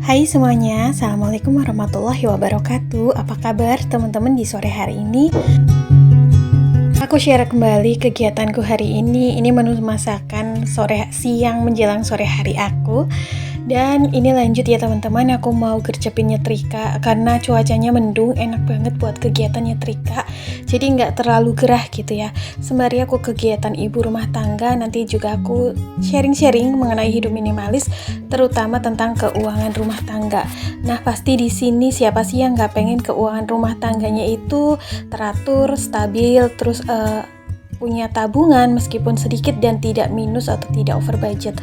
Hai semuanya, Assalamualaikum warahmatullahi wabarakatuh. Apa kabar teman-teman di sore hari ini? Aku share kembali kegiatanku hari ini. Ini menu masakan siang menjelang sore hari aku. Dan ini lanjut ya teman-teman, aku mau gercepin nyetrika karena cuacanya mendung, enak banget buat kegiatan nyetrika. Jadi nggak terlalu gerah gitu ya. Sembari aku kegiatan ibu rumah tangga, nanti juga aku sharing-sharing mengenai hidup minimalis, terutama tentang keuangan rumah tangga. Nah pasti di sini siapa sih yang nggak pengen keuangan rumah tangganya itu teratur, stabil, terus punya tabungan meskipun sedikit dan tidak minus atau tidak over budget.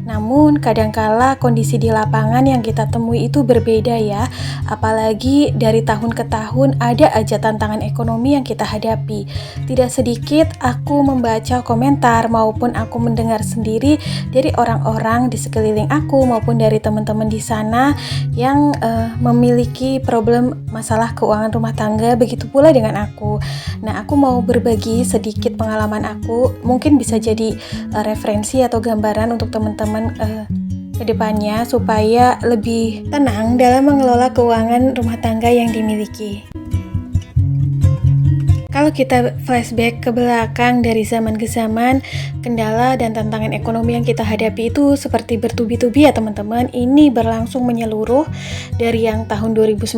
Namun kadangkala kondisi di lapangan yang kita temui itu berbeda ya. Apalagi dari tahun ke tahun ada aja tantangan ekonomi yang kita hadapi. Tidak sedikit aku membaca komentar maupun aku mendengar sendiri dari orang-orang di sekeliling aku maupun dari teman-teman di sana yang memiliki problem masalah keuangan rumah tangga, begitu pula dengan aku. Nah, aku mau berbagi sedikit pengalaman aku, mungkin bisa jadi referensi atau gambaran untuk teman-teman ke depannya supaya lebih tenang dalam mengelola keuangan rumah tangga yang dimiliki. Kalau kita flashback ke belakang dari zaman ke zaman, kendala dan tantangan ekonomi yang kita hadapi itu seperti bertubi-tubi ya teman-teman. Ini berlangsung menyeluruh dari yang tahun 2019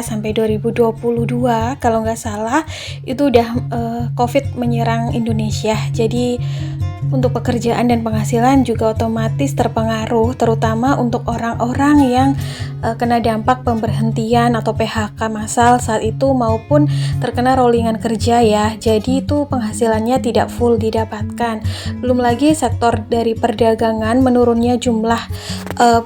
sampai 2022 kalau nggak salah, itu udah COVID menyerang Indonesia. Jadi untuk pekerjaan dan penghasilan juga otomatis terpengaruh, terutama untuk orang-orang yang kena dampak pemberhentian atau PHK massal saat itu maupun terkena rollingan kerja ya. Jadi itu penghasilannya tidak full didapatkan. Belum lagi sektor dari perdagangan menurunnya jumlah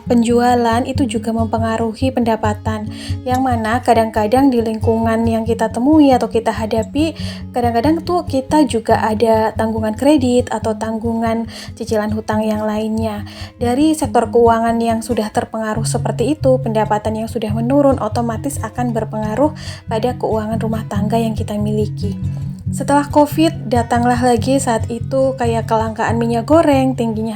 penjualan itu juga mempengaruhi pendapatan. Yang mana kadang-kadang di lingkungan yang kita temui atau kita hadapi, kadang-kadang tuh kita juga ada tanggungan kredit atau tanggungan cicilan hutang yang lainnya. Dari sektor keuangan yang sudah terpengaruh seperti itu, pendapatan yang sudah menurun otomatis akan berpengaruh pada keuangan rumah tangga yang kita miliki. Setelah COVID, datanglah lagi saat itu kayak kelangkaan minyak goreng, tingginya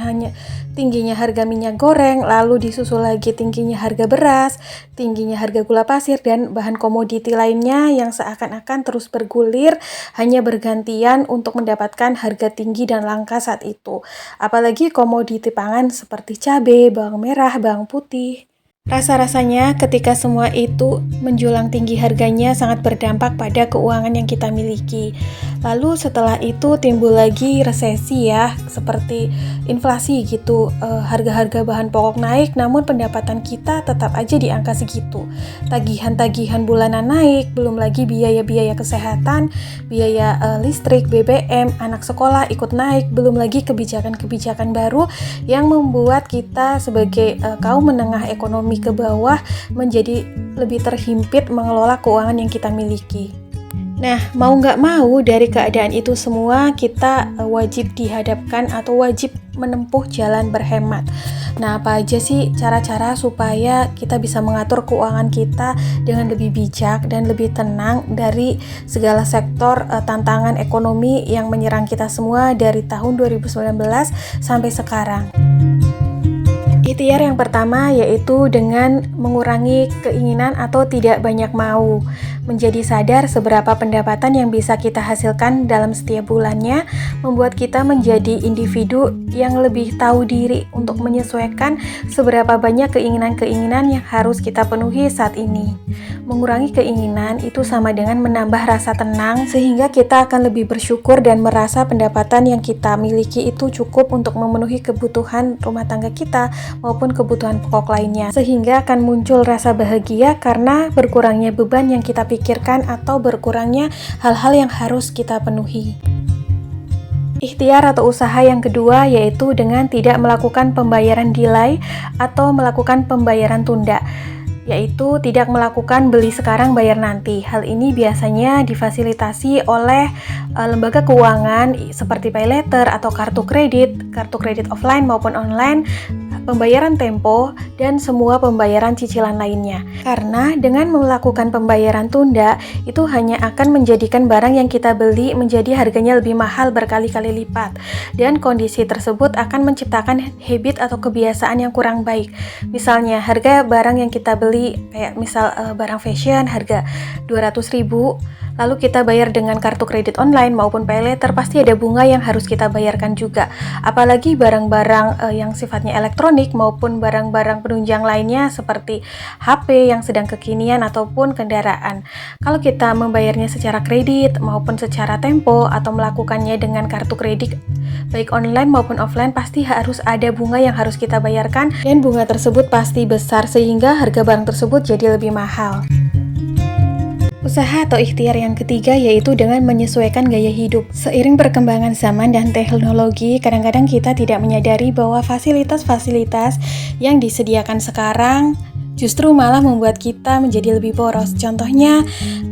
harga minyak goreng, lalu disusul lagi tingginya harga beras, tingginya harga gula pasir, dan bahan komoditi lainnya yang seakan-akan terus bergulir, hanya bergantian untuk mendapatkan harga tinggi dan langka saat itu. Apalagi komoditi pangan seperti cabai, bawang merah, bawang putih. Rasa-rasanya ketika semua itu menjulang tinggi harganya sangat berdampak pada keuangan yang kita miliki. Lalu setelah itu timbul lagi resesi ya, seperti inflasi gitu. Harga-harga bahan pokok naik, namun pendapatan kita tetap aja di angka segitu. Tagihan-tagihan bulanan naik, belum lagi biaya-biaya kesehatan, biaya listrik, BBM, anak sekolah ikut naik, belum lagi kebijakan-kebijakan baru yang membuat kita sebagai kaum menengah ekonomi ke bawah menjadi lebih terhimpit mengelola keuangan yang kita miliki. Nah, mau nggak mau dari keadaan itu semua kita wajib dihadapkan atau wajib menempuh jalan berhemat. Nah, apa aja sih cara-cara supaya kita bisa mengatur keuangan kita dengan lebih bijak dan lebih tenang dari segala sektor tantangan ekonomi yang menyerang kita semua dari tahun 2019 sampai sekarang. Ikhtiar yang pertama yaitu dengan mengurangi keinginan atau tidak banyak mau. Menjadi sadar seberapa pendapatan yang bisa kita hasilkan dalam setiap bulannya, membuat kita menjadi individu yang lebih tahu diri untuk menyesuaikan seberapa banyak keinginan-keinginan yang harus kita penuhi saat ini. Mengurangi keinginan itu sama dengan menambah rasa tenang sehingga kita akan lebih bersyukur dan merasa pendapatan yang kita miliki itu cukup untuk memenuhi kebutuhan rumah tangga kita maupun kebutuhan pokok lainnya, sehingga akan muncul rasa bahagia karena berkurangnya beban yang kita pikirkan atau berkurangnya hal-hal yang harus kita penuhi. Ikhtiar atau usaha yang kedua yaitu dengan tidak melakukan pembayaran delay atau melakukan pembayaran tunda, yaitu tidak melakukan beli sekarang bayar nanti. Hal ini biasanya difasilitasi oleh lembaga keuangan seperti paylater atau kartu kredit offline maupun online. pembayaran tempo, dan semua pembayaran cicilan lainnya. Karena dengan melakukan pembayaran tunda, itu hanya akan menjadikan barang yang kita beli menjadi harganya lebih mahal berkali-kali lipat. Dan kondisi tersebut akan menciptakan habit atau kebiasaan yang kurang baik. Misalnya, harga barang yang kita beli, kayak misal barang fashion harga 200.000, lalu kita bayar dengan kartu kredit online maupun pay later, pasti ada bunga yang harus kita bayarkan juga. Apalagi barang-barang yang sifatnya elektronik maupun barang-barang penunjang lainnya seperti HP yang sedang kekinian ataupun kendaraan. Kalau kita membayarnya secara kredit maupun secara tempo atau melakukannya dengan kartu kredit baik online maupun offline, pasti harus ada bunga yang harus kita bayarkan, dan bunga tersebut pasti besar sehingga harga barang tersebut jadi lebih mahal. Usaha atau ikhtiar yang ketiga yaitu dengan menyesuaikan gaya hidup. Seiring perkembangan zaman dan teknologi, kadang-kadang kita tidak menyadari bahwa fasilitas-fasilitas yang disediakan sekarang justru malah membuat kita menjadi lebih boros. Contohnya,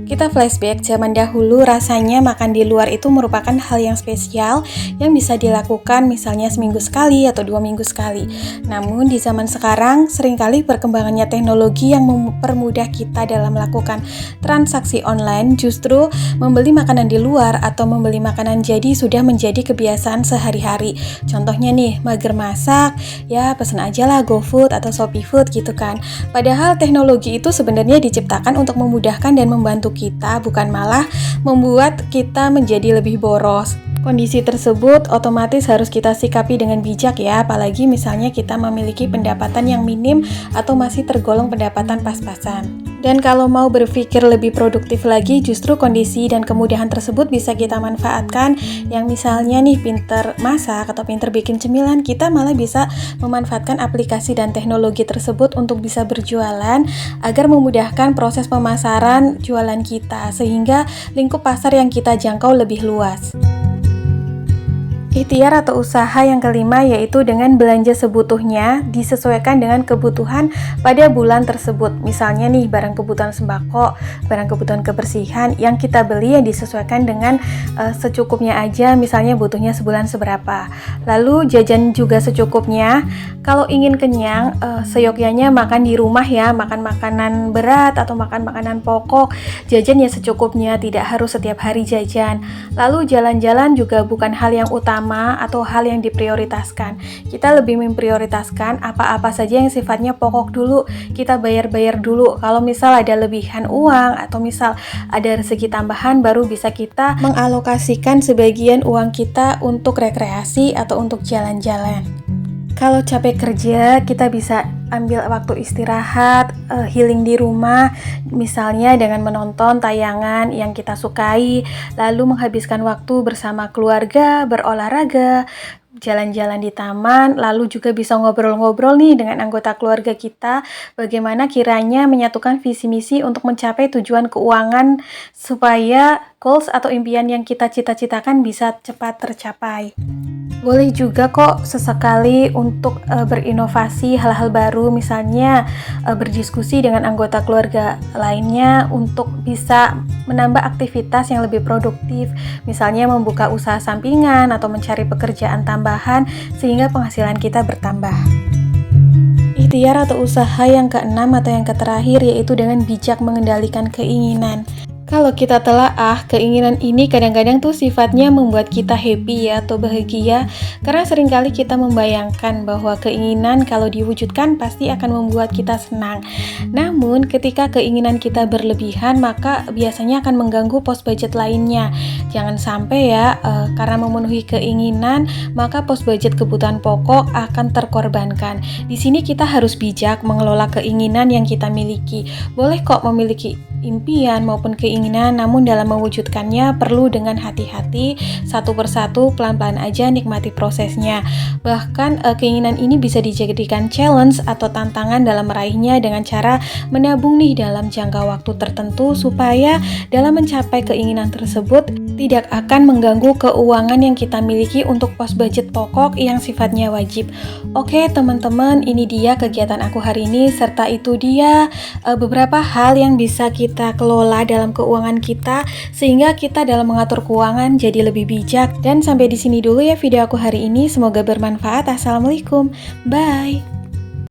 kita flashback zaman dahulu, rasanya makan di luar itu merupakan hal yang spesial yang bisa dilakukan misalnya seminggu sekali atau 2 minggu sekali. Namun di zaman sekarang, seringkali perkembangannya teknologi yang mempermudah kita dalam melakukan transaksi online, justru membeli makanan di luar atau membeli makanan jadi sudah menjadi kebiasaan sehari-hari. Contohnya nih, mager masak, ya pesen aja lah GoFood atau ShopeeFood gitu kan. Padahal teknologi itu sebenarnya diciptakan untuk memudahkan dan membantu kita, bukan malah membuat kita menjadi lebih boros. Kondisi tersebut otomatis harus kita sikapi dengan bijak ya, apalagi misalnya kita memiliki pendapatan yang minim atau masih tergolong pendapatan pas-pasan. Dan kalau mau berpikir lebih produktif lagi, justru kondisi dan kemudahan tersebut bisa kita manfaatkan. Yang misalnya nih pinter masak atau pinter bikin cemilan, kita malah bisa memanfaatkan aplikasi dan teknologi tersebut untuk bisa berjualan agar memudahkan proses pemasaran jualan kita, sehingga lingkup pasar yang kita jangkau lebih luas. Ikhtiar atau usaha yang kelima yaitu dengan belanja sebutuhnya disesuaikan dengan kebutuhan pada bulan tersebut. Misalnya nih, barang kebutuhan sembako, barang kebutuhan kebersihan yang kita beli yang disesuaikan dengan secukupnya aja, misalnya butuhnya sebulan seberapa. Lalu jajan juga secukupnya. Kalau ingin kenyang, seyogyanya makan di rumah ya, makan makanan berat atau makan makanan pokok, jajan ya secukupnya, tidak harus setiap hari jajan. Lalu jalan-jalan juga bukan hal yang utama atau hal yang diprioritaskan. Kita lebih memprioritaskan apa-apa saja yang sifatnya pokok dulu, kita bayar-bayar dulu. Kalau misal ada lebihan uang atau misal ada rezeki tambahan, baru bisa kita mengalokasikan sebagian uang kita untuk rekreasi atau untuk jalan-jalan. Kalau capek kerja, kita bisa ambil waktu istirahat, healing di rumah, misalnya dengan menonton tayangan yang kita sukai, lalu menghabiskan waktu bersama keluarga, berolahraga, jalan-jalan di taman, lalu juga bisa ngobrol-ngobrol nih dengan anggota keluarga kita, bagaimana kiranya menyatukan visi misi untuk mencapai tujuan keuangan supaya goals atau impian yang kita cita-citakan bisa cepat tercapai. Boleh juga kok sesekali untuk berinovasi hal-hal baru, misalnya berdiskusi dengan anggota keluarga lainnya untuk bisa menambah aktivitas yang lebih produktif, misalnya membuka usaha sampingan atau mencari pekerjaan tambahan sehingga penghasilan kita bertambah. Ikhtiar atau usaha yang keenam atau yang terakhir yaitu dengan bijak mengendalikan keinginan. Kalau kita telaah, keinginan ini kadang-kadang tuh sifatnya membuat kita happy ya atau bahagia, karena seringkali kita membayangkan bahwa keinginan kalau diwujudkan pasti akan membuat kita senang. Namun ketika keinginan kita berlebihan, maka biasanya akan mengganggu pos budget lainnya. Jangan sampai ya, karena memenuhi keinginan, maka pos budget kebutuhan pokok akan terkorbankan. Di sini kita harus bijak mengelola keinginan yang kita miliki. Boleh kok memiliki impian maupun keinginan, namun dalam mewujudkannya perlu dengan hati-hati, satu persatu, pelan-pelan aja nikmati prosesnya. Bahkan keinginan ini bisa dijadikan challenge atau tantangan dalam meraihnya dengan cara menabung nih dalam jangka waktu tertentu supaya dalam mencapai keinginan tersebut tidak akan mengganggu keuangan yang kita miliki untuk pos budget pokok yang sifatnya wajib. Oke teman-teman, ini dia kegiatan aku hari ini, serta itu dia beberapa hal yang bisa kita kelola dalam keuangan kita sehingga kita dalam mengatur keuangan jadi lebih bijak. Dan sampai di sini dulu ya video aku hari ini, semoga bermanfaat. Assalamualaikum, bye.